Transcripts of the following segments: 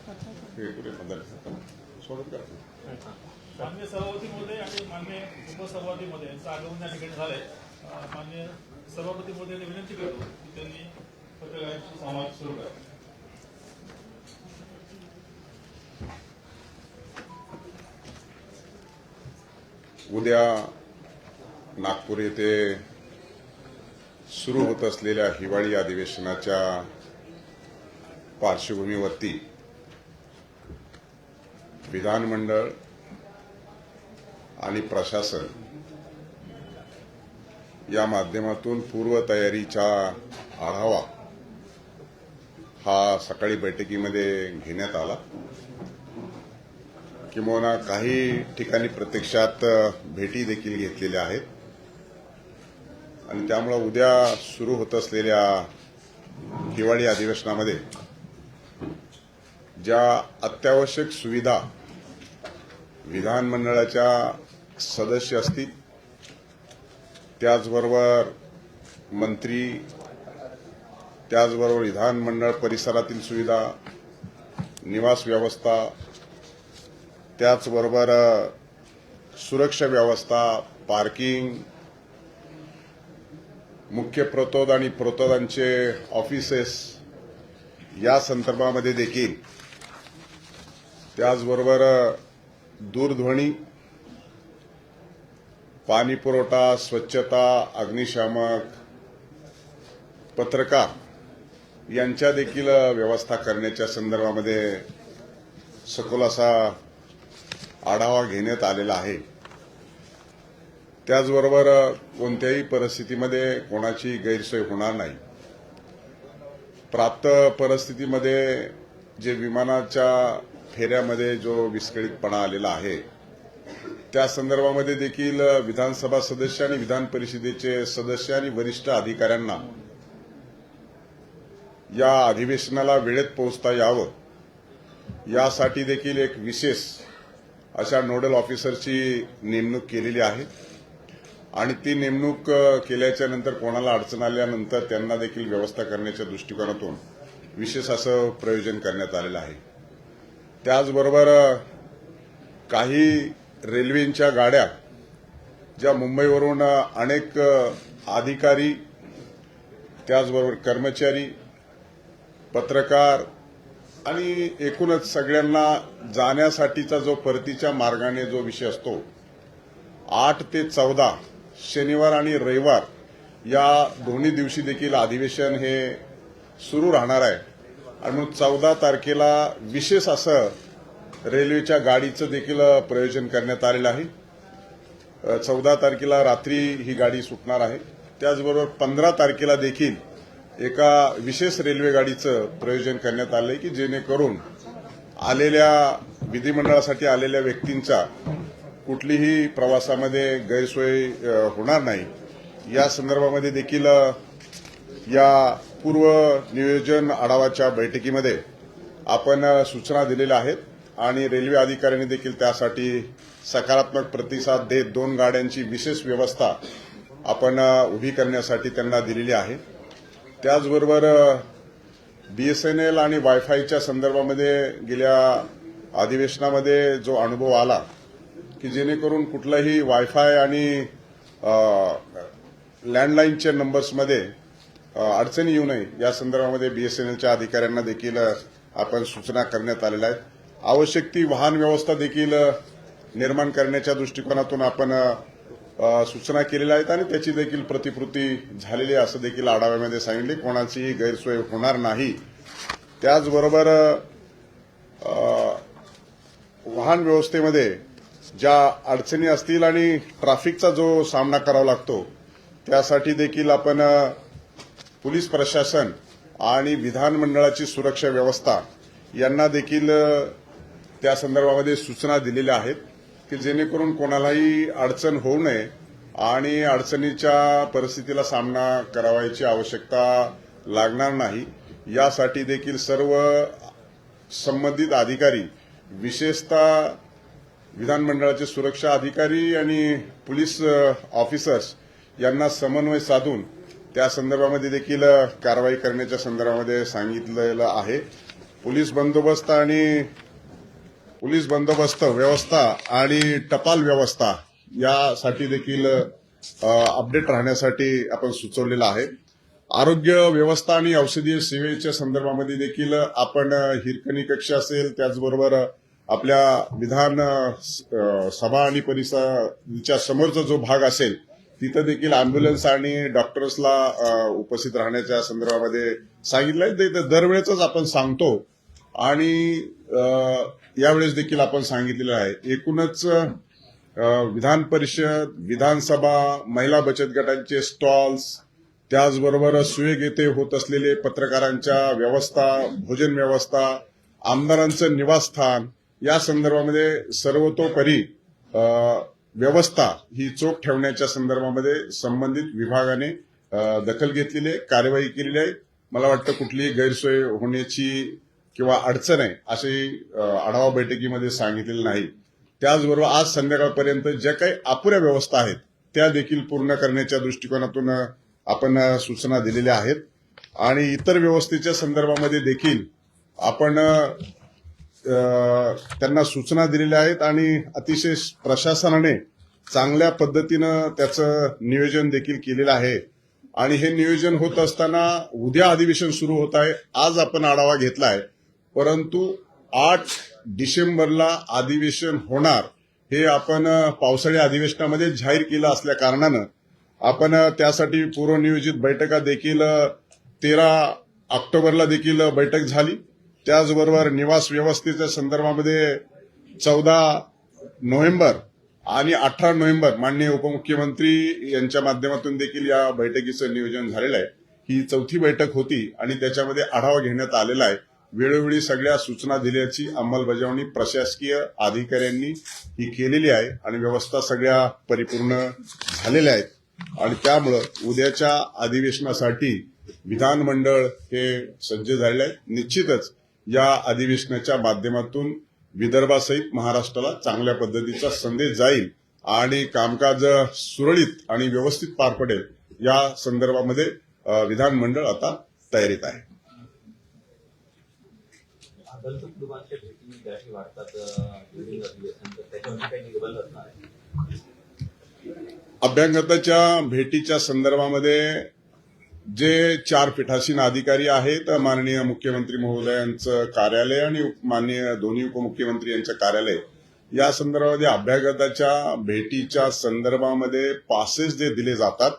माननीय सभापती महोदय आणि माननीय उपसभापती महोदय यांचं आगमन या ठिकाणी झालंय। माननीय सभापती महोदयांनी विनंती करतो की त्यांनी पत्रकारांशी संवाद सुरू करावा। उद्या नागपूर येथे सुरू होत असलेल्या हिवाळी अधिवेशनाच्या पार्श्वभूमीवरती विधानमंडळ आणि प्रशासन या माध्यमातून पूर्वतयारीचा आढावा हा सकाळी बैठकीमध्ये घेण्यात आला। किंवा काही ठिकाणी प्रत्यक्षात भेटी देखील घेतलेल्या आहेत आणि त्यामुळे उद्या सुरू होत असलेल्या हिवाळी अधिवेशनामध्ये ज्या अत्यावश्यक सुविधा विधानमंडळाच्या सदस्य असतील, त्याचबरोबर मंत्री, त्याचबरोबर विधानमंडळ परिसरातील सुविधा, निवास व्यवस्था, त्याचबरोबर सुरक्षा व्यवस्था, पार्किंग, मुख्य प्रतोद आणि प्रतोदांचे ऑफिसेस या संदर्भामध्ये देखील, त्याचबरोबर दूरध्वनी, पाणी पुरवठा, स्वच्छता, अग्निशामक, पत्रकार यांच्या देखील व्यवस्था करण्याच्या संदर्भामध्ये सखोल असा आढावा घेण्यात आलेला आहे। त्याचबरोबर कोणत्याही परिस्थितीमध्ये कोणाची गैरसोय होणार नाही। प्राप्त परिस्थितीमध्ये जे विमानाच्या फेऱ्यामध्ये जो विस्कळीतपणा आलेला आहे त्या संदर्भामध्ये देखील विधानसभा सदस्य आणि विधान परिषदेचे सदस्य आणि वरिष्ठ अधिकाऱ्यांना या अधिवेशनाला वेळेत पोहोचता यावं यासाठी देखील एक विशेष अशा नोडल ऑफिसरची नेमणूक केलेली आहे आणि ती नेमणूक केल्याच्या नंतर कोणाला अडचण आल्यानंतर त्यांना देखील व्यवस्था करण्याच्या दृष्टिकोनातून विशेष असं प्रयोजन करण्यात आलेलं आहे। त्याचबरोबर काही रेल्वेच्या गाड्या ज्या मुंबईवरून अनेक अधिकारी, त्याचबरोबर कर्मचारी, पत्रकार आणि एकूणच सगळ्यांना जाण्यासाठीचा जो परतीच्या मार्गाने जो विषय असतो, 8 ते 14 शनिवार आणि रविवार या दोन्ही दिवशी देखील अधिवेशन हे सुरू राहणार आहे आणि म्हणून 14 तारखेला विशेष असं रेल्वेच्या गाडीचं देखील प्रयोजन करण्यात आलेलं आहे। 14 तारखेला रात्री ही गाडी सुटणार आहे। त्याचबरोबर 15 तारखेला देखील एका विशेष रेल्वे गाडीचं प्रयोजन करण्यात आलं आहे की जेणेकरून आलेल्या विधिमंडळासाठी आलेल्या व्यक्तींचा कुठलीही प्रवासामध्ये गैरसोय होणार नाही या संदर्भामध्ये देखील या पूर्व नियोजन आढावाच्या बैठकीमध्ये आपण सूचना दिलेल्या आहेत आणि रेल्वे अधिकाऱ्यांनी देखील त्यासाठी सकारात्मक प्रतिसाद देत 2 गाड्यांची विशेष व्यवस्था आपण उभी करण्यासाठी त्यांना दिलेली आहे। त्याचबरोबर बीएसएनएल आणि वायफायच्या संदर्भामध्ये गेल्या अधिवेशनामध्ये जो अनुभव आला की जेणेकरून कुठलाही वायफाय आणि लँडलाईनच्या नंबर्समध्ये अडचणी येऊ नये या संदर्भामध्ये बीएसएनएलच्या अधिकाऱ्यांना देखील आपण सूचना करण्यात आलेल्या आहेत। आवश्यक ती वाहन व्यवस्था देखील निर्माण करण्याच्या दृष्टिकोनातून आपण सूचना केलेल्या आहेत आणि त्याची देखील प्रतिकृती झालेली आहे असं देखील आढाव्यामध्ये सांगितले। कोणाचीही गैरसोय होणार नाही। त्याचबरोबर वाहन व्यवस्थेमध्ये ज्या अडचणी असतील आणि ट्रॅफिकचा जो सामना करावा लागतो त्यासाठी देखील आपण पोलीस प्रशासन आणि विधानमंडळाची सुरक्षा व्यवस्था यांना देखील त्या संदर्भामध्ये सूचना दिलेल्या आहेत की जेणेकरून कोणालाही अडचण होऊ नये आणि अडचणीच्या परिस्थितीला सामना करावयाची आवश्यकता लागणार नाही यासाठी देखील सर्व संबंधित अधिकारी, विशेषतः विधानमंडळाचे सुरक्षा अधिकारी आणि पोलीस ऑफिसर्स यांना समन्वय साधून त्या संदर्भामध्ये देखील कारवाई करण्याच्या संदर्भामध्ये सांगितलेलं आहे। पोलीस बंदोबस्त व्यवस्था आणि टपाल व्यवस्था यासाठी देखील अपडेट राहण्यासाठी आपण सुचवलेलं आहे. आरोग्य व्यवस्था आणि औषधीय सेवेच्या संदर्भामध्ये देखील आपण हिरकणी कक्ष असेल, त्याचबरोबर आपल्या विधान सभा आणि परिसराच्या समोरचा जो भाग असेल तिथं देखील अँब्युलन्स आणि डॉक्टर्सला उपस्थित राहण्याच्या संदर्भामध्ये सांगितलंय. ते दरवेळेच आपण सांगतो आणि यावेळेस देखील आपण सांगितलेलं आहे. एकूणच विधान परिषद, विधानसभा, महिला बचत गटांचे स्टॉल्स, त्याचबरोबर सुयोग येथे होत असलेले पत्रकारांच्या व्यवस्था, भोजन व्यवस्था, आमदारांचं निवासस्थान या संदर्भामध्ये सर्वतोपरी व्यवस्था ही चोख ठेवण्याच्या संदर्भामध्ये संबंधित विभागाने दखल घेतलेली आहे, कार्यवाही केलेली आहे. मला वाटतं कुठलीही गैरसोय होण्याची किंवा अडचण आहे अशी आढावा बैठकीमध्ये सांगितलेलं नाही. त्याचबरोबर आज संध्याकाळपर्यंत ज्या काही अपुऱ्या व्यवस्था आहेत त्या देखील पूर्ण करण्याच्या दृष्टिकोनातून आपण सूचना दिलेल्या आहेत आणि इतर व्यवस्थेच्या संदर्भामध्ये देखील आपण त्यांना सूचना दिलेल्या आहेत आणि अतिशय प्रशासनाने चांगल्या पद्धतीनं त्याचं नियोजन देखील केलेलं आहे. आणि हे नियोजन होत असताना उद्या अधिवेशन सुरू होत आहे. आज आपण आढावा घेतलाय, परंतु 8 डिसेंबरला अधिवेशन होणार हे आपण पावसाळी अधिवेशनामध्ये जाहीर केलं असल्या कारणानं आपण त्यासाठी पूर्वनियोजित बैठका देखील 13 ऑक्टोबरला देखील बैठक झाली. त्याचबरोबर निवास व्यवस्थेच्या संदर्भामध्ये 14 नोव्हेंबर आणि 18 नोव्हेंबर माननीय उपमुख्यमंत्री यांच्या माध्यमातून देखील या बैठकीचं नियोजन झालेलं आहे. ही 4थी बैठक होती आणि त्याच्यामध्ये आढावा घेण्यात आलेला आहे. वेळोवेळी सगळ्या सूचना दिल्याची अंमलबजावणी प्रशासकीय अधिकाऱ्यांनी ही केलेली आहे आणि व्यवस्था सगळ्या परिपूर्ण झालेल्या आहेत. आणि त्यामुळं उद्याच्या अधिवेशनासाठी विधानमंडळ हे सज्ज झालेलं आहे. निश्चितच या अधिवेशनाच्या माध्यमातून विदर्भासहित महाराष्ट्राला चांगल्या पद्धतीचा संदेश जाईल आणि कामकाज सुरळीत आणि व्यवस्थित पार पडेल या संदर्भामध्ये विधानमंडळ आता तयारीत आहे. अभ्यागताच्या भेटीच्या संदर्भामध्ये जे 4 पीठासीन अधिकारी आहेत, माननीय मुख्यमंत्री महोदयांचं कार्यालय आणि माननीय दोन्ही उपमुख्यमंत्री यांचं कार्यालय, या संदर्भामध्ये अभ्यागताच्या भेटीच्या संदर्भामध्ये पासेस जे दिले जातात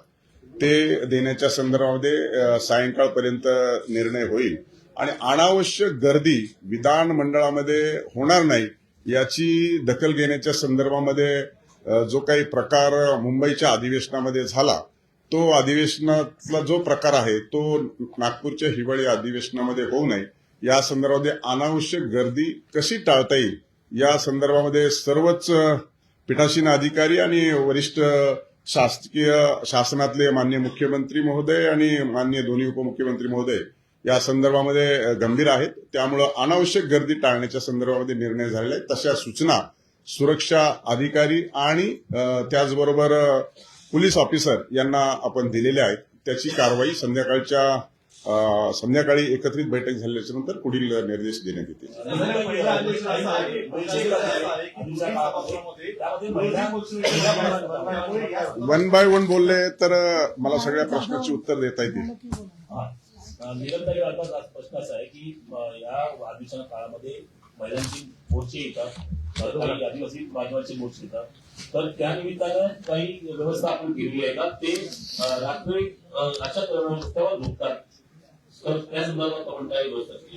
ते देण्याच्या संदर्भामध्ये सायंकाळपर्यंत निर्णय होईल आणि अनावश्यक गर्दी विधानमंडळामध्ये होणार नाही याची दखल घेण्याच्या संदर्भामध्ये जो काही प्रकार मुंबईच्या अधिवेशनामध्ये झाला तो अधिवेशनातला जो प्रकार आहे तो नागपूरच्या हिवाळी अधिवेशनामध्ये होऊ नये या संदर्भामध्ये अनावश्यक गर्दी कशी टाळता येईल या संदर्भामध्ये सर्वच पीठासीन अधिकारी आणि वरिष्ठ शासकीय शासनातले माननीय मुख्यमंत्री महोदय आणि माननीय दोन्ही उपमुख्यमंत्री महोदय या संदर्भामध्ये गंभीर आहेत. त्यामुळं अनावश्यक गर्दी टाळण्याच्या संदर्भामध्ये निर्णय झालेला आहे. तशा सूचना सुरक्षा अधिकारी आणि त्याचबरोबर पोलीस ऑफिसर यांना आपण दिलेल्या आहेत. त्याची कारवाई संध्याकाळी एकत्रित बैठक झाल्याच्या नंतर पुढील निर्देश देण्यात येतील. वन बाय वन बोलले तर मला सगळ्या प्रश्नाची उत्तर देता येतील. निरंतरी आज प्रश्न असा आहे की या अधिवेशन काळामध्ये महिलांची मोर्चे येतात, काही आदिवासी बांधवांचे मोर्चे येतात, तर त्या निमित्तानं काही व्यवस्था आपण केली आहे का? ते रात्री अशा रस्त्यावर झोपतात, तर त्या संदर्भात आपण काय व्यवस्था केली?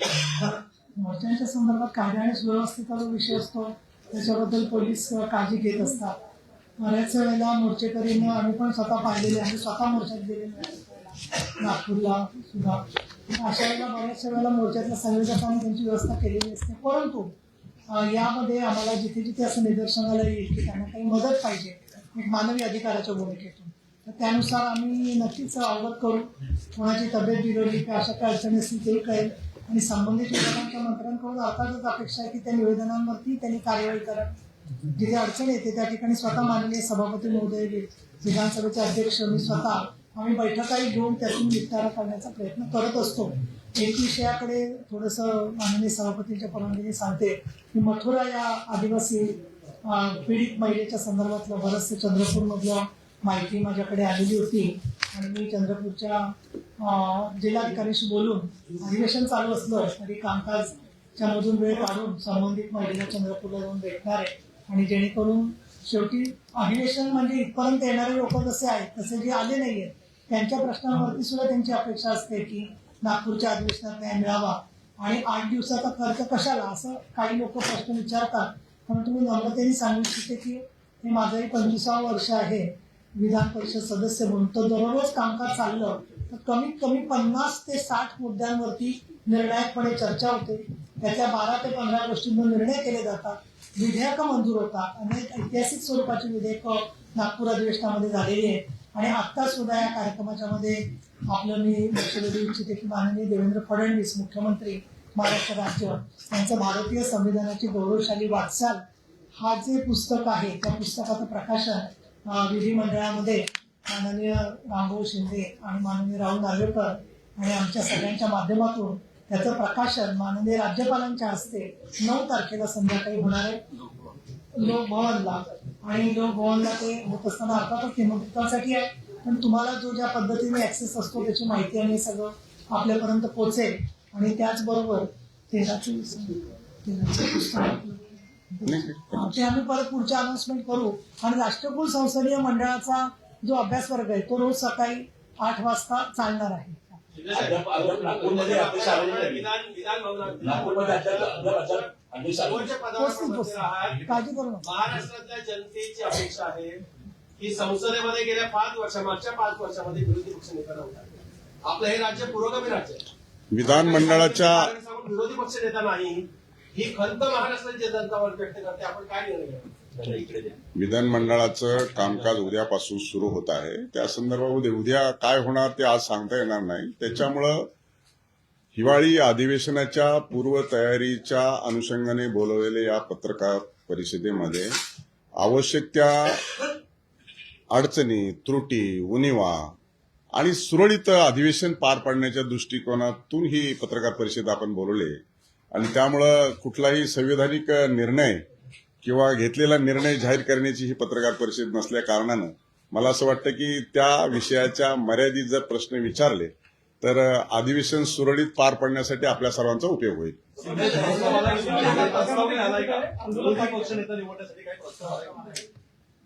मोर्चांच्या संदर्भात कायदा आणि सुव्यवस्थेचा जो विषय असतो त्याच्याबद्दल पोलीस काळजी घेत असतात. बऱ्याच वेळेला मोर्चेकरींना आम्ही पण स्वतः पाहिलेले आहे, स्वतः मोर्चात गेलेले नागपूरला सुद्धा. अशा वेळेला बऱ्याचशा वेळेला मोर्चातल्या संयोजकांनी त्यांची व्यवस्था केलेली असते. परंतु यामध्ये आम्हाला जिथे जिथे असं निदर्शनाला येईल की त्यांना काही मदत पाहिजे एक मानवी अधिकाराच्या भूमिकेतून, तर त्यानुसार आम्ही नक्कीच अवगत करू. कोणाची तब्येत बिघडली किंवा अशा काही अडचणी असतील तेही कळेल आणि संबंधित विभागांच्या मंत्र्यांकडून अर्थातच अपेक्षा आहे की त्या निवेदनांवरती त्यांनी कार्यवाही करा. जिथे अडचण येते त्या ठिकाणी स्वतः माननीय सभापती महोदय, विधानसभेचे अध्यक्ष, मी स्वतः आम्ही बैठकाही घेऊन त्यातून निपटारा करण्याचा प्रयत्न करत असतो. एक विषयाकडे थोडंसं माननीय सभापतींच्या परवानगीने सांगते की मथुरा या आदिवासी पीडित महिलेच्या संदर्भातलं बरंचसं चंद्रपूरमधलं माहिती माझ्याकडे आलेली होती आणि मी चंद्रपूरच्या जिल्हाधिकाऱ्यांशी बोलून अधिवेशन चालू असलं तरी कामकाजच्या मधून वेळ काढून संबंधित महिलेला चंद्रपूरला जाऊन भेटणार आहे आणि जेणेकरून शेवटी अधिवेशन म्हणजे इथपर्यंत येणारे लोक जसे आहेत तसे जे आले नाहीयेत त्यांच्या प्रश्नांवरती सुद्धा त्यांची अपेक्षा असते की नागपूरच्या अधिवेशनात न्याय मिळावा आणि 8 दिवसाचा खर्च कशाला असं काही लोक प्रश्न विचारतात. परंतु मी नम्रतेने सांगू इच्छिते की हे माझंही 25वं वर्ष आहे विधान परिषद सदस्य म्हणून. तर दररोज कामकाज चाललं तर कमीत कमी 50 ते 60 मुद्द्यांवरती निर्णायकपणे चर्चा होते. त्याच्या 12 ते 15 गोष्टींवर निर्णय केले जातात, विधेयकं मंजूर होतात. अनेक ऐतिहासिक स्वरूपाची विधेयकं नागपूर अधिवेशनामध्ये झालेली आहेत आणि आत्ता सुद्धा या कार्यक्रमाच्या मध्ये आपलं मी लक्ष देऊ इच्छिते की माननीय देवेंद्र फडणवीस मुख्यमंत्री महाराष्ट्र राज्य यांचं भारतीय संविधानाची गौरवशाली वाटचाल हा जे पुस्तक आहे त्या पुस्तकाचं प्रकाशन विधिमंडळामध्ये माननीय रामभाऊ शिंदे आणि माननीय राहुल नार्वेकर आणि आमच्या सगळ्यांच्या माध्यमातून त्याचं प्रकाशन माननीय राज्यपालांच्या हस्ते 9 तारखेला संध्याकाळी होणार आहे लोकभवनला. आणि लोकभवनला ते होत असताना अर्थातच निमंत्रितांसाठी आहे पण तुम्हाला जो ज्या पद्धतीने ऍक्सेस असतो त्याची माहिती आणि सगळं आपल्यापर्यंत पोहोचेल. आणि त्याचबरोबर 13चं पुस्तक ते आम्ही परत पुढच्या अनाउन्समेंट करू. आणि राष्ट्रकुल संसदीय मंडळाचा जो अभ्यास वर्ग आहे तो रोज सकाळी 8 वाजता चालणार आहे. नागपूरमध्ये अपेक्षा आलेली नाही. नागपूरमध्ये पोहोचतील. काळजी करू नका. महाराष्ट्रातल्या जनतेची अपेक्षा आहे की संसदेमध्ये गेल्या 5 वर्षामागच्या 5 वर्षामध्ये विरोधी पक्ष नेता नव्हता. आपलं हे राज्य पुरोगामी राज्य आहे. विधानमंडळाच्या विरोधी पक्ष नेता नाही ही खंत महाराष्ट्राची जनता व्यक्त करते. आपण काय निर्णय घ्यावा? विधानमंडळाचं कामकाज उद्यापासून सुरू होत आहे. त्या संदर्भामध्ये उद्या काय होणार ते आज सांगता येणार नाही. त्याच्यामुळं हिवाळी अधिवेशनाच्या पूर्वतयारीच्या अनुषंगाने बोलवलेल्या या पत्रकार परिषदेमध्ये आवश्यक त्या अडचणी, त्रुटी, उणिवा आणि सुरळीत अधिवेशन पार पाडण्याच्या दृष्टिकोनातून ही पत्रकार परिषद आपण बोलवली. आणि त्यामुळं कुठलाही संवैधानिक निर्णय किंवा घेतलेला निर्णय जाहीर करण्याची ही पत्रकार परिषद नसल्या कारणानं मला असं वाटतं की त्या विषयाच्या मर्यादित जर प्रश्न विचारले तर अधिवेशन सुरळीत पार पाडण्यासाठी आपल्या सर्वांचा उपयोग होईल.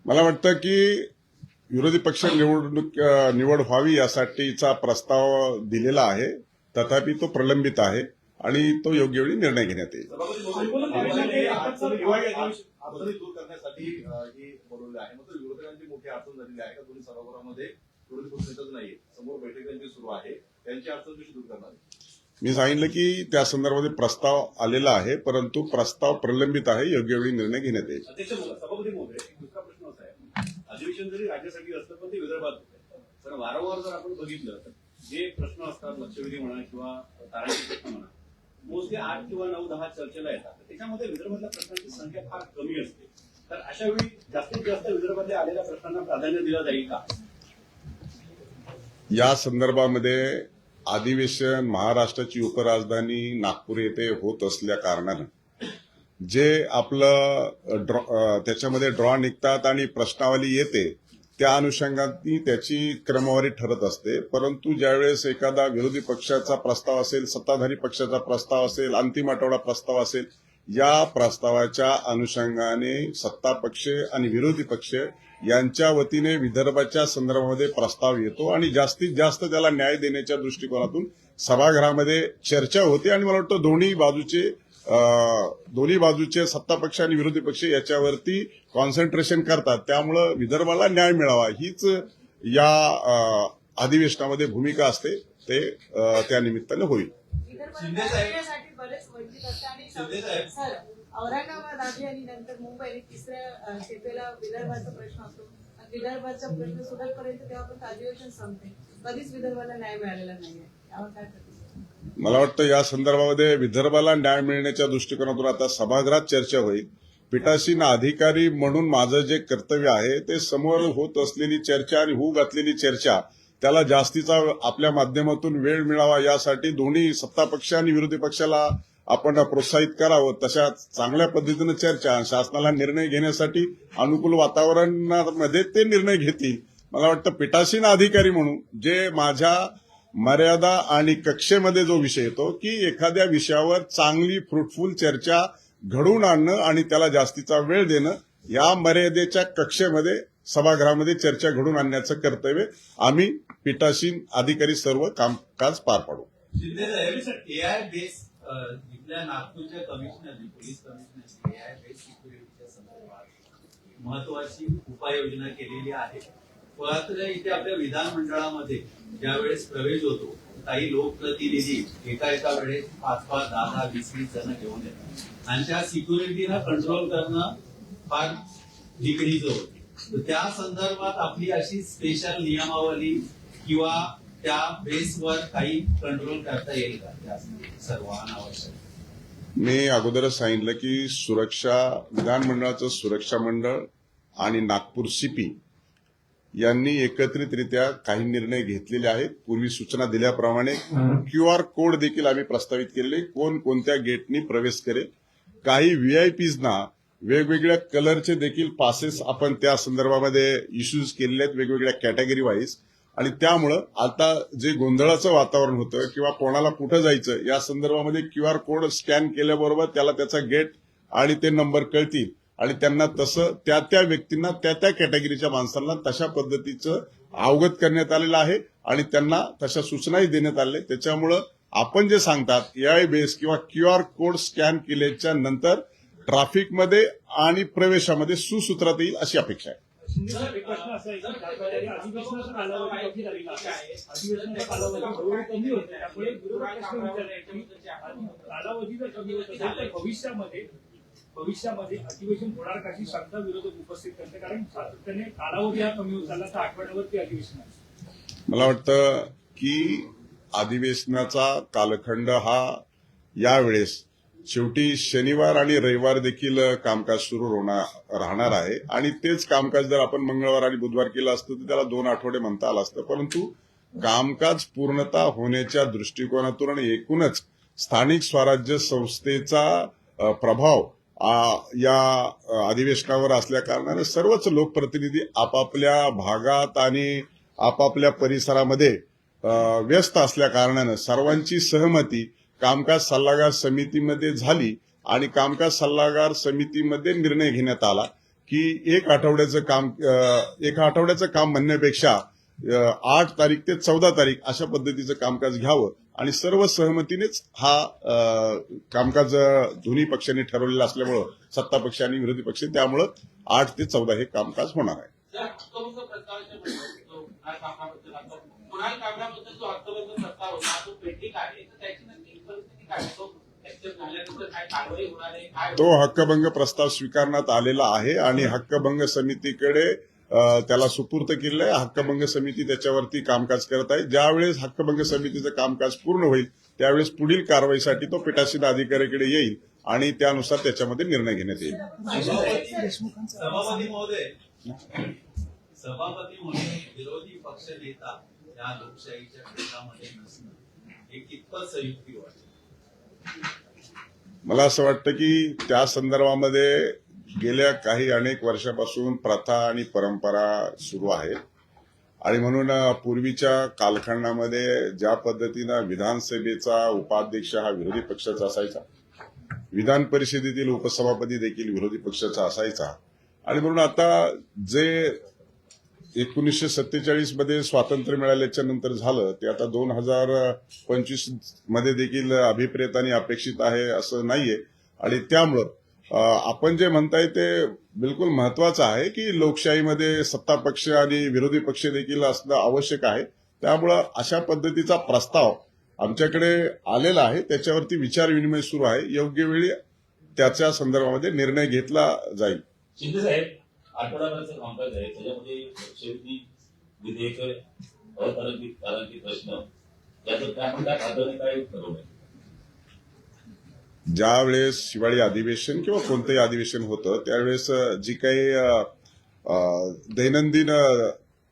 मला वाटतं की विरोधी पक्ष निवड व्हावी यासाठीचा प्रस्ताव दिलेला आहे. तथापि तो प्रलंबित आहे आणि तो योग्य वेळी निर्णय घेण्यात येईल. अडचणी दूर करण्यासाठी ही बोलवले आहे. मात्र विरोधकांची मोठी अडचण झालेली आहे का दोन्ही सभागृहामध्ये विरोधी पक्ष नेताच नाही, समोर बैठक त्यांची सुरू आहे, त्यांची अडचण कशी दूर करणार? मी सांगितलं की त्या संदर्भात प्रस्ताव आलेला आहे परंतु प्रस्ताव प्रलंबित आहे, योग्य वेळी निर्णय घेण्यात येईल. अध्यक्ष सभापती महोदय, दुसरा प्रश्न असा आहे, अधिवेशन जरी राज्यासाठी असलं पण ते विदर्भात होतं. तर वारंवार जर आपण बघितलं तर जे प्रश्न असतात लक्षवेधी म्हणा किंवा तारांचे प्रश्न म्हणा मोजके 8 किंवा 9, 10 चर्चेला येतात. त्याच्यामध्ये विदर्भातल्या प्रश्नांची संख्या फार कमी असते. तर अशा वेळी जास्तीत जास्त विदर्भातल्या आलेल्या प्रश्नांना प्राधान्य दिलं जाईल का? या संदर्भामध्ये अधिवेशन महाराष्ट्राची उपराजधानी नागपूर येथे होत असल्या कारणानं जे आपलं त्याच्यामध्ये ड्रॉ निघतात आणि प्रश्नावली येते त्या अनुषंगाने त्याची क्रमवारी ठरत असते. परंतु ज्यावेळेस एखादा विरोधी पक्षाचा प्रस्ताव असेल, सत्ताधारी पक्षाचा प्रस्ताव असेल, अंतिम आठवडा प्रस्ताव असेल, या प्रस्तावाच्या अनुषंगाने सत्ता पक्ष आणि विरोधी पक्ष यांच्या वतीने विदर्भाच्या संदर्भामध्ये प्रस्ताव येतो आणि जास्तीत जास्त त्याला न्याय देण्याच्या दृष्टिकोनातून सभागृहामध्ये चर्चा होते. आणि मला वाटतं दोन्ही बाजूचे सत्ता पक्ष आणि विरोधी पक्ष याच्यावरती कॉन्सन्ट्रेशन करतात. त्यामुळं विदर्भाला न्याय मिळावा हीच या अधिवेशनामध्ये भूमिका असते. ते त्या निमित्ताने होईल. औरंगाबाद आधी आणि नंतर मुंबई आणि तिसऱ्या टेपेला विदर्भाचा प्रश्न असतो. विदर्भाचा प्रश्न सुटतपर्यंत तेव्हा पण अधिवेशन संपते. कधीच विदर्भाला न्याय मिळालेला नाहीये. यावर काय करते? मला वाटतं या संदर्भामध्ये विदर्भाला न्याय मिळण्याच्या दृष्टिकोनातून आता सभागृहात चर्चा होईल. पीठासीन अधिकारी म्हणून माझं जे कर्तव्य आहे ते समोर होत असलेली चर्चा आणि होऊ घातलेली चर्चा त्याला जास्तीचा आपल्या माध्यमातून वेळ मिळावा यासाठी दोन्ही सत्ता पक्ष आणि विरोधी पक्षाला आपण प्रोत्साहित करावं. तशा चांगल्या पद्धतीनं चर्चा, शासनाला निर्णय घेण्यासाठी अनुकूल वातावरणामध्ये ते निर्णय घेतील. मला वाटतं पीठासीन अधिकारी म्हणून जे माझ्या मर्यादा आणि कक्षेमध्ये जो विषय येतो की एखाद्या विषयावर चांगली फ्रुटफुल चर्चा घडवून आणणं आणि त्याला जास्तीचा वेळ देणं, या मर्यादेच्या कक्षेमध्ये सभागृहामध्ये चर्चा घडवून आणण्याचं कर्तव्य आम्ही पीठासीन अधिकारी सर्व कामकाज पार पाडू. शिंदे साहेब, एआय बेस इथल्या नागपूरच्या कमिशनरने, पोलीस कमिशनरने एआय बेस सिक्युरिटीच्या संदर्भात महत्वाची उपाययोजना केलेली आहे. मात्र इथे आपल्या विधानमंडळामध्ये ज्यावेळेस प्रवेश होतो, काही लोकप्रतिनिधी एका वेळेस 5-5, 10-10, 20-20 जण घेऊन येतात आणि त्या सिक्युरिटीला कंट्रोल करणं फार जिकिरीचं होतं. तर त्या संदर्भात आपली अशी स्पेशल नियमावली किंवा त्या बेसवर काही कंट्रोल करता येईल का? त्या सर्व अनावश्यक. मी अगोदरच सांगितलं की सुरक्षा, विधानमंडळाचं सुरक्षा मंडळ आणि नागपूर सीपी यांनी एकत्रितरित्या काही निर्णय घेतलेले आहेत. पूर्वी सूचना दिल्याप्रमाणे QR कोड देखील आम्ही प्रस्तावित केलेले, कोण कोणत्या गेटनी प्रवेश करेल. काही व्हीआयपीजना वेगवेगळ्या कलरचे देखील पासेस आपण त्या संदर्भामध्ये इश्यूज केलेले आहेत, वेगवेगळ्या कॅटेगरी वाईज. आणि त्यामुळं आता जे गोंधळाचं वातावरण होतं किंवा कोणाला कुठं जायचं या संदर्भामध्ये QR कोड स्कॅन केल्याबरोबर त्याला त्याचा गेट आणि ते नंबर कळतील आणि त्यांना तसं त्या व्यक्तींना त्या कॅटेगरीच्या माणसांना तशा पद्धतीचं अवगत करण्यात आलेलं आहे आणि त्यांना तशा सूचनाही देण्यात आल्या. त्याच्यामुळं आपण जे सांगतात एआय बेस किंवा QR कोड स्कॅन केल्याच्या नंतर ट्रॅफिकमध्ये आणि प्रवेशामध्ये सुसूत्रात येईल अशी अपेक्षा आहे. एक प्रश्न असा आहे की अधिवेशनाचा कालावधी कमी झालेला आहे, अधिवेशनाचा कालावधी हळूहळू कमी होतो, त्यामुळे विरोधक प्रश्न विचारले की कालावधी जर कमी होत असेल तर भविष्यामध्ये अधिवेशन होणार का अशी शंका विरोधक उपस्थित करते, कारण सातत्याने कालावधी हा कमी होत चालला तर आठवड्यावरती अधिवेशन आहे. मला वाटतं की अधिवेशनाचा कालखंड हा यावेळेस शेवटी शनिवार आणि रविवार देखील कामकाज सुरू राहणार आहे आणि तेच कामकाज जर आपण मंगळवार आणि बुधवार केलं असतं तर त्याला 2 आठवडे म्हणता आलं असतं. परंतु कामकाज पूर्णता होण्याच्या दृष्टिकोनातून आणि एकूणच स्थानिक स्वराज्य संस्थेचा प्रभाव या अधिवेशनावर असल्या कारणाने सर्वच लोकप्रतिनिधी आपापल्या भागात आणि आपापल्या परिसरामध्ये व्यस्त असल्या कारणानं सर्वांची सहमती कामकाज सल्लागार समितीमध्ये झाली आणि कामकाज सल्लागार समितीमध्ये निर्णय घेण्यात आला की एक आठवड्याचं काम म्हणण्यापेक्षा 8 तारीख ते 14 तारीख अशा पद्धतीचं कामकाज घ्यावं आणि सर्व सहमतीनेच हा कामकाज दोन्ही पक्षांनी ठरवलेला असल्यामुळं सत्ता पक्ष आणि विरोधी पक्ष, त्यामुळं 8 ते 14 हे कामकाज होणार आहे. पुन्हा कागदाबद्दल जो हक्कभंग प्रस्ताव होता तो पेंडिंग आहे, तर त्याची नक्की परिस्थिती काय? तो ऍक्सेप्ट झाल्यानंतर काय कारवाई होणार आहे, काय? तो हक्कभंग प्रस्ताव स्वीकारण्यात आलेला आहे आणि हक्कभंग समितीकडे त्याला सुपूर्त केलेलं आहे. हक्कभंग समिती त्याच्यावरती कामकाज करत आहे. ज्यावेळेस हक्कभंग समितीचं कामकाज पूर्ण होईल त्यावेळेस पुढील कारवाईसाठी तो पीठासीन अधिकाऱ्याकडे येईल आणि त्यानुसार त्याच्यामध्ये निर्णय घेण्यात येईल. सभापती म्हणून विरोधी पक्ष नेता या लोकशाहीच्या क्षेत्रामध्ये नसणं हे कितपत संयुक्ती वाटते? मला असं वाटतं की त्या संदर्भामध्ये गेल्या काही अनेक वर्षापासून प्रथा आणि परंपरा सुरू आहेत आणि म्हणून पूर्वीच्या कालखंडामध्ये ज्या पद्धतीनं विधानसभेचा उपाध्यक्ष हा विरोधी पक्षाचा असायचा, विधान परिषदेतील उपसभापती देखील विरोधी पक्षाचा असायचा आणि म्हणून आता जे 1947 मध्ये स्वातंत्र्य मिळाल्याच्या नंतर झालं ते आता 2025 मध्ये देखील अभिप्रेत आणि अपेक्षित आहे असं नाहीये. आणि त्यामुळं आपण जे म्हणताय ते बिलकुल महत्वाचं आहे की लोकशाहीमध्ये सत्ता पक्ष आणि विरोधी पक्ष देखील असणं आवश्यक आहे. त्यामुळं अशा पद्धतीचा प्रस्ताव आमच्याकडे आलेला आहे, त्याच्यावरती विचार विनिमय सुरू आहे. योग्य वेळी त्याच्या संदर्भामध्ये निर्णय घेतला जाईल. शिंदे साहेब, आठवडाभराचं कामकाज आहे, त्याच्यामध्ये लक्षवेधी विधेयक, अतारांकित प्रश्न, याचं काय खात्याने काय ठरवलंय? ज्या वेळेस हिवाळी अधिवेशन किंवा कोणतंही अधिवेशन होतं त्यावेळेस जी काही दैनंदिन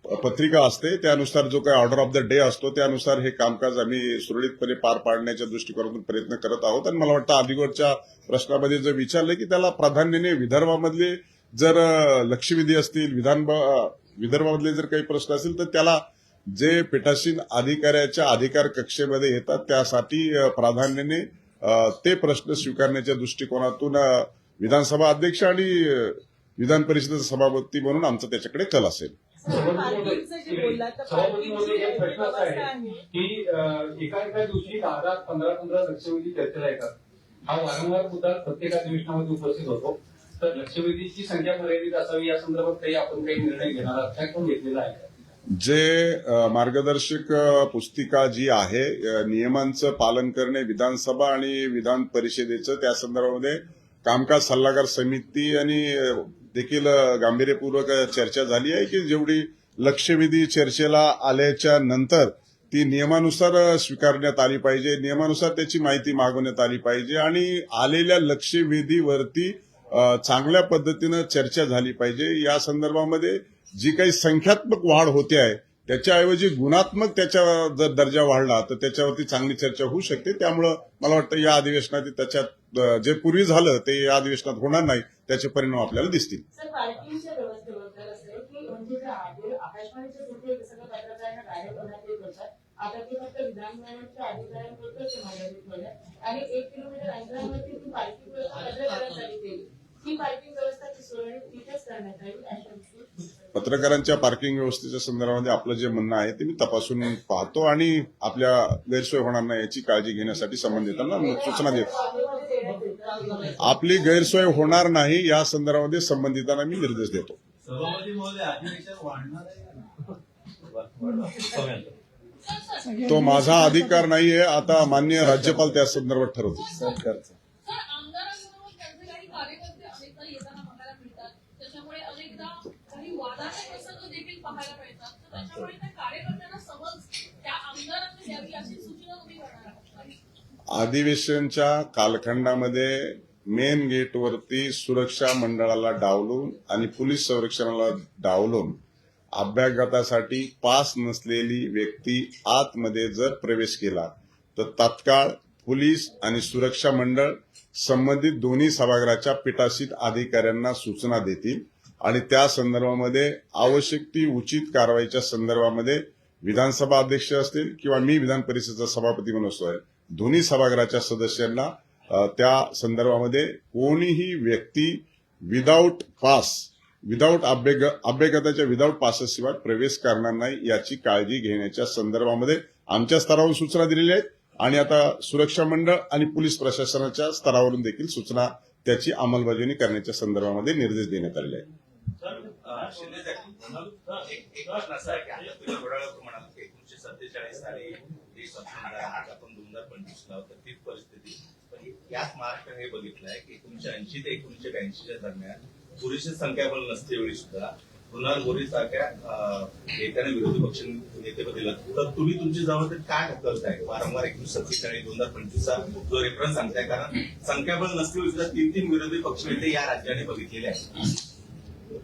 पत्रिका असते, त्यानुसार जो काही ऑर्डर ऑफ द डे असतो त्यानुसार हे कामकाज आम्ही सुरळीतपणे पार पाडण्याच्या दृष्टिकोनातून प्रयत्न करत आहोत. आणि मला वाटतं अलीकडच्या प्रश्नामध्ये जर विचारलं की त्याला प्राधान्याने विदर्भामधले जर लक्षवेधी असतील, विदर्भामधले जर काही प्रश्न असतील तर त्याला जे पीठासीन अधिकाऱ्याच्या अधिकार कक्षेमध्ये येतात त्यासाठी प्राधान्याने ते प्रश्न स्वीकारण्याच्या दृष्टिकोनातून विधानसभा अध्यक्ष आणि विधान परिषदेचा सभापती म्हणून आमचा त्याच्याकडे कल असेल. पार्किंगचं जे बोललात तर सभापतीमध्ये एक प्रश्न असा व्यवस्था आहे आहे की एका दिवशी 10, 15 लक्षवेधी चर्चेला येतात. हा वारंवार मुद्दा प्रत्येक अधिवेशनामध्ये उपस्थित होतो. तर लक्षवेधीची संख्या मर्यादित असावी या संदर्भात आपण काही निर्णय घेणार आहात का, कोण घेतलेला आहे का? जे मार्गदर्शक पुस्तिका जी आहे नियमांचं पालन करणे विधानसभा आणि विधान परिषदेचं, त्या संदर्भामध्ये कामकाज सल्लागार समिती आणि देखील गांभीर्यपूर्वक चर्चा झाली आहे की जेवढी लक्षवेधी चर्चेला आल्याच्या नंतर ती नियमानुसार स्वीकारण्यात आली पाहिजे, नियमानुसार त्याची माहिती मागवण्यात आली पाहिजे आणि आलेल्या लक्षवेधीवरती चांगल्या पद्धतीनं चर्चा झाली पाहिजे. या संदर्भामध्ये जी काही संख्यात्मक वाढ होते आहे त्याच्याऐवजी गुणात्मक त्याचा जर दर्जा वाढला तर त्याच्यावरती चांगली चर्चा होऊ शकते. त्यामुळं मला वाटतं या अधिवेशनात त्याच्यात जे पूर्वी झालं ते या अधिवेशनात होणार नाही, त्याचे परिणाम आपल्याला दिसतील. सर, पार्किंगच्या व्यवस्थेबद्दल असं आहे की म्हणजे जे आकाशवाणीच्या पूर्वी सगळं पत्रकारांना गायब करण्यात येत होतं, आता ते फक्त विधानभवनाच्या अधिकाऱ्यांपुरतंच मर्यादित झालं आणि 1 किलोमीटर अंतरावरती ती पार्किंग व्यवस्था पत्रकारांसाठी केली. ही पार्किंग व्यवस्था ती सुरळीत तिथेच करण्यात आली अशा पत्रकारांच्या पार्किंग व्यवस्थेच्या संदर्भामध्ये आपलं जे म्हणणं आहे ते मी तपासून पाहतो आणि आपल्या गैरसोय होणार नाही याची काळजी घेण्यासाठी संबंधितांना सूचना देतो. आपली गैरसोय होणार नाही या संदर्भामध्ये संबंधितांना मी निर्देश देतो. सभापती महोदय अधिवेशन वाढणार आहे. तो माझा अधिकार नाहीये. आता माननीय राज्यपाल त्या संदर्भात ठरवतील. सरकारचं आमदारांबरोबर त्यांचे काही कार्यकर्ते अनेकदा येताना बघायला मिळतात, त्याच्यामुळे अनेकदा काही वादाचे प्रसंग देखील पाहायला मिळतात. तर त्याच्यामुळे त्या कार्यकर्त्यांना समज त्या आमदारांना द्यावी अशी सूचना तुम्ही करणार आहात? अधिवेशनच्या कालखंडामध्ये मेन गेटवरती सुरक्षा मंडळाला डावलून आणि पोलीस संरक्षणाला डावलून अभ्यागतासाठी पास नसलेली व्यक्ती आतमध्ये जर प्रवेश केला तर तात्काळ पोलीस आणि सुरक्षा मंडळ संबंधित दोन्ही सभागृहाच्या पीठासीन अधिकाऱ्यांना सूचना देतील आणि त्या संदर्भामध्ये आवश्यक ती उचित कारवाईच्या संदर्भामध्ये विधानसभा अध्यक्ष असतील किंवा मी विधान परिषदेचा सभापती म्हणून असतोय, दोन्ही सभागृहाच्या सदस्यांना त्या संदर्भामध्ये कोणीही व्यक्ती विदाऊट अभ्यागताच्या विदाऊट पासशिवाय प्रवेश करणार नाही याची काळजी घेण्याच्या संदर्भामध्ये आमच्या स्तरावरून सूचना दिलेल्या आहेत आणि आता सुरक्षा मंडळ आणि पोलीस प्रशासनाच्या स्तरावरून देखील सूचना त्याची अंमलबजावणी करण्याच्या संदर्भामध्ये निर्देश देण्यात आलेले आहेत. शिंदे साहेब, एक प्रश्न असा आहे की आता तुम्ही थोड्या वेळापूर्वी म्हणाल की 1947 साली देश स्वतंत्र झाला, आज आपण 2025 ला तर तीच परिस्थिती. पण याच महाराष्ट्राने हे बघितलंय की 1980 ते 1982च्या दरम्यान पुरेशी संख्याबळ नसतेवेळी सुद्धा कृणाल गोरे सारख्या नेत्याने विरोधी पक्ष नेतेपद दिलं. तर तुम्ही तुमची जबाबदारी काय ढकलताय वारंवार 1947 2025चा जो रेफरन्स सांगताय? कारण संख्याबळ नसतेवेळी सुद्धा 3 विरोधी पक्ष नेते या राज्याने बघितलेले आहेत.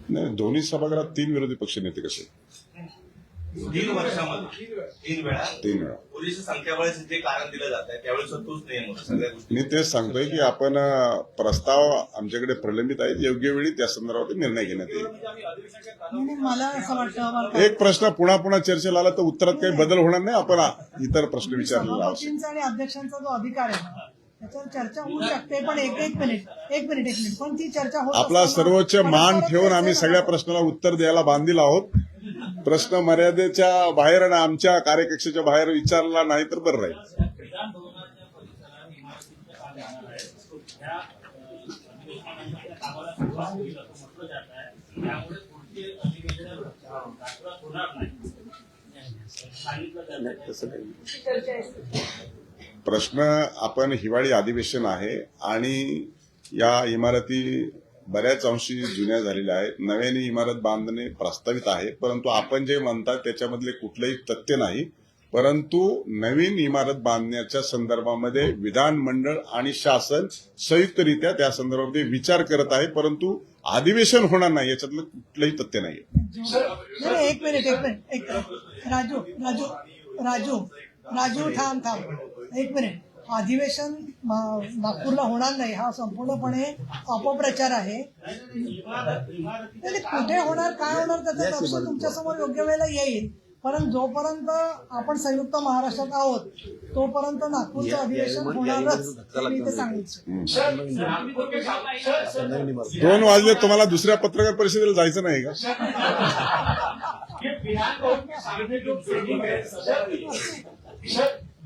नाही, दोन्ही सभागृहात 3 विरोधी पक्ष नेते कसे? 3 वर्षामध्ये 3 वेळा वेळा पुरेशी संख्याबळाचं जे कारण दिलं जात आहे त्यावेळेस तोच नियम होता सगळ्या गोष्टी. मी तेच सांगतोय की आपण प्रस्ताव आमच्याकडे प्रलंबित आहेत, योग्य वेळी त्या संदर्भात निर्णय घेण्यात येईल. नाही, मला असं वाटतं एक प्रश्न पुन्हा चर्चेला आला तर उत्तरात काही बदल होणार नाही. आपण इतर प्रश्न विचारलेला आवश्यक. सभापतींचा आणि अध्यक्षांचा जो अधिकार आहे ना त्याच्यावर चर्चा होऊ शकते, पण एक मिनिट पण ती चर्चा होत आपला असताना सर्वोच्च मान परत ठेवून आम्ही चर्चा सगळ्या प्रश्नाला उत्तर द्यायला बांधील आहोत. प्रश्न मर्यादेच्या बाहेर आणि आमच्या कार्यकक्षेच्या बाहेर विचारला नाही तर बरं राहील. विधान भवनाच्या परिसरात इमारतींच्या काम जाणार आहे. त्या अधिवेशनाच्या कामाला सुरुवात होईल असं म्हटलं जात आहे. त्यामुळे पुढचे अधिवेशन नागपुरात होणार नाही सांगितलं जात आहे. चर्चा आहे. प्रश्न आपण हिवाळी अधिवेशन आहे आणि या इमारती बऱ्याच अंशी जुन्या झालेल्या आहेत. नव्याने इमारत बांधणे प्रस्तावित आहे, परंतु आपण जे म्हणता त्याच्यामधले कुठलंही तथ्य नाही. परंतु नवीन इमारत बांधण्याच्या संदर्भामध्ये विधानमंडळ आणि शासन संयुक्तरित्या त्या संदर्भामध्ये विचार करत आहे, परंतु अधिवेशन होणार नाही याच्यातलं कुठलंही तथ्य नाही. नाही, एक मिनिट राजू थांब एक मिनिट. अधिवेशन नागपूरला होणार नाही हा संपूर्णपणे अपप्रचार आहे. कुठे होणार काय होणार त्याचं तपशील तुमच्या समोर योग्य वेळेला येईल, परंतु जोपर्यंत आपण संयुक्त महाराष्ट्रात आहोत तोपर्यंत नागपूरचं अधिवेशन होणारच मी ते सांगितलं. 2 वाजले तुम्हाला दुसऱ्या पत्रकार परिषदेला जायचं नाही का?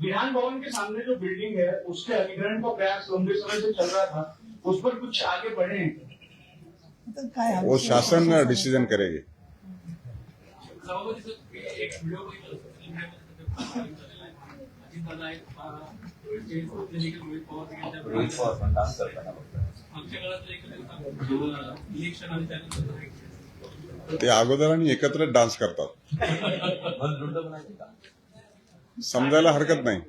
विधान भवन के सामने जो बिल्डिंग है उसके अधिग्रहण का प्रयास लंबे समय से चल रहा था, उस पर कुछ आगे बढ़े हैं? काय वो शासन डिसिजन करेगी. ते अगोदर आणि एकत्र डान्स करतात, समजायला हरकत नाही.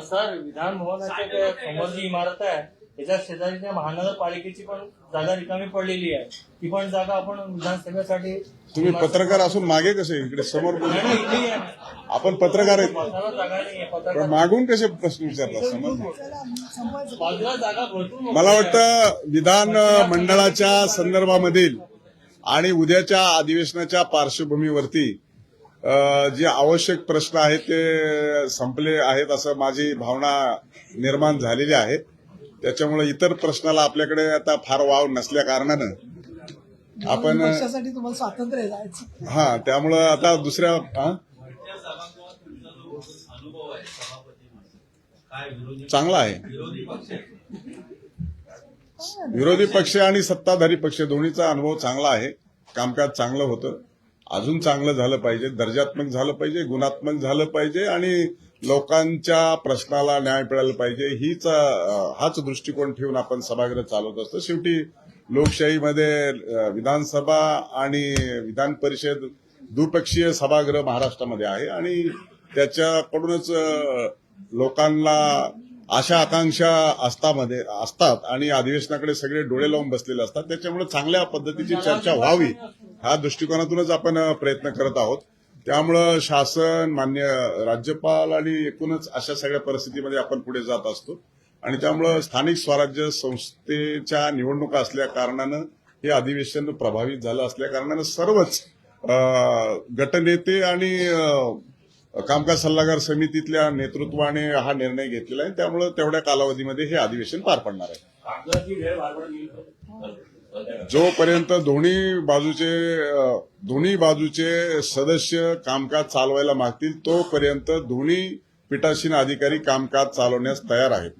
सर, विधान भवनाच्या समोर जी इमारत आहे त्याच्या शेजारीच्या महानगरपालिकेची पण जागा रिकामी पडलेली आहे. ती पण जागा आपण विधानसभेसाठी. तुम्ही पत्रकार असून मागे कसे इकडे समोर बोलता? आपण पत्रकार आहेत, जागा नाही पण मागून कसे प्रश्न विचारतात समज. बाजूला जागा भरपूर. मला वाटतं विधान मंडळाच्या संदर्भामधील आणि उद्याच्या अधिवेशनाच्या पार्श्वभूमीवरती जे आवश्यक प्रश्न आहेत ते संपले आहेत असं माझी भावना निर्माण झालेली आहे. त्याच्यामुळे इतर प्रश्नाला आपल्याकडे आता फार वाव नसल्या कारणानं आपण पक्षासाठी तुम्हाला स्वातंत्र्य जायचं. हा, त्यामुळं आता दुसऱ्या अनुभव आहे सभापती म्हणून काय विरोधी चांगला आहे. विरोधी पक्ष आणि सत्ताधारी पक्ष दोन्हीचा अनुभव चांगला आहे. कामकाज चांगलं होतं, अजून चांगलं झालं पाहिजे, दर्जात्मक झालं पाहिजे, गुणात्मक झालं पाहिजे आणि लोकांच्या प्रश्नाला न्याय मिळाला पाहिजे. हाच दृष्टिकोन ठेवून आपण सभागृह चालवत असतो. शेवटी लोकशाहीमध्ये विधानसभा आणि विधान परिषद द्विपक्षीय सभागृह महाराष्ट्रामध्ये आहे आणि त्याच्याकडूनच लोकांना आशा आकांक्षा असतात आणि अधिवेशनाकडे सगळे डोळे लावून बसलेले असतात. त्याच्यामुळे चांगल्या पद्धतीची चर्चा व्हावी ह्या दृष्टिकोनातूनच आपण प्रयत्न करत आहोत. त्यामुळं शासन, मान्य राज्यपाल आणि एकूणच अशा सगळ्या परिस्थितीमध्ये आपण पुढे जात असतो आणि त्यामुळं स्थानिक स्वराज्य संस्थेच्या निवडणुका असल्या कारणानं हे अधिवेशन प्रभावित झालं असल्या कारणानं सर्वच गटनेते आणि कामकाज सल्लागार समितीतल्या नेतृत्वाने हा निर्णय घेतलेला आहे. त्यामुळे तेवढ्या कालावधीमध्ये हे अधिवेशन पार पडणार आहे. जोपर्यंत दोन्ही बाजूचे सदस्य कामकाज चालवायला मागतील तोपर्यंत दोन्ही पीठासीन अधिकारी कामकाज चालवण्यास तयार आहेत.